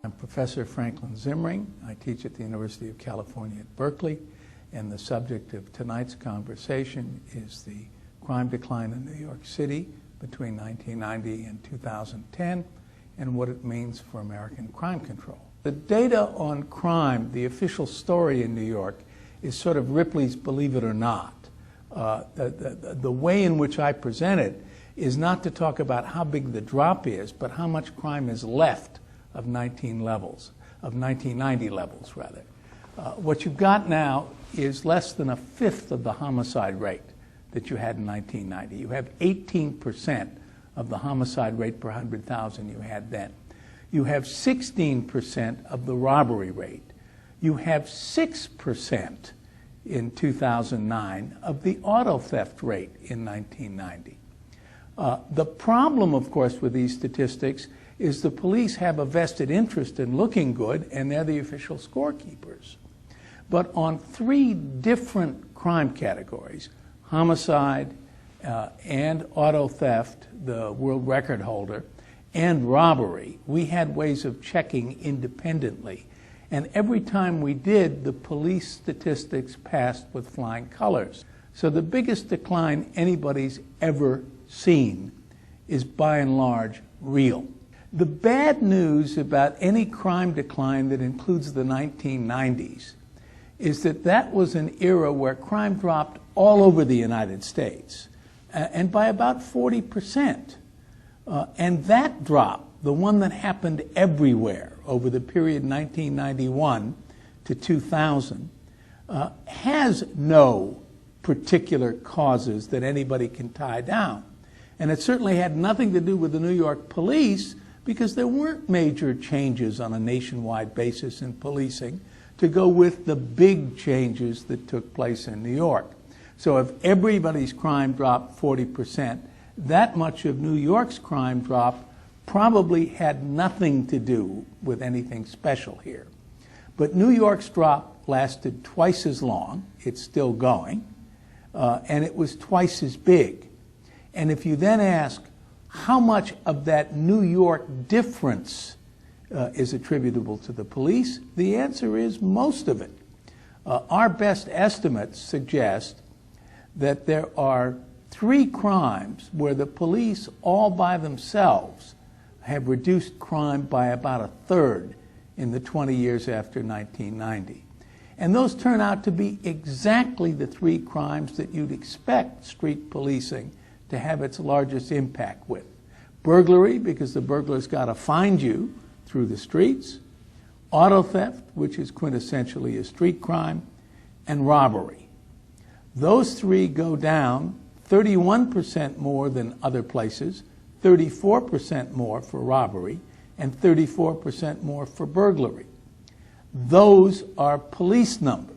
I'm Professor Franklin Zimring. I teach at the University of California at Berkeley, and the subject of tonight's conversation is the crime decline in New York City between 1990 and 2010 and what it means for American crime control. The data on crime, the official story in New York, is sort of Ripley's Believe It or Not. The way in which I present it is not to talk about how big the drop is, but how much crime is left of 1990 levels, rather. What you've got now is less than a fifth of the homicide rate that you had in 1990. You have 18% of the homicide rate per 100,000 you had then. You have 16% of the robbery rate. You have 6% in 2009 of the auto theft rate in 1990. The problem, of course, with these statistics is the police have a vested interest in looking good, and they're the official scorekeepers. But on three different crime categories, homicide and auto theft, the world record holder, and robbery, we had ways of checking independently. And every time we did, the police statistics passed with flying colors. So the biggest decline anybody's ever seen is by and large real. The bad news about any crime decline that includes the 1990s is that that was an era where crime dropped all over the United States, and by about 40%. And that drop, the one that happened everywhere over the period 1991 to 2000, has no particular causes that anybody can tie down. And it certainly had nothing to do with the New York police, because there weren't major changes on a nationwide basis in policing to go with the big changes that took place in New York. So if everybody's crime dropped 40%, that much of New York's crime drop probably had nothing to do with anything special here. But New York's drop lasted twice as long, it's still going, and it was twice as big. And if you then ask, how much of that New York difference is attributable to the police? The answer is most of it. Our best estimates suggest that there are 3 crimes where the police all by themselves have reduced crime by about 1/3 in the 20 years after 1990. And those turn out to be exactly the 3 crimes that you'd expect street policing to have its largest impact with. Burglary, because the burglar's got to find you through the streets. Auto theft, which is quintessentially a street crime. And robbery. Those 3 go down 31% more than other places, 34% more for robbery, and 34% more for burglary. Those are police numbers.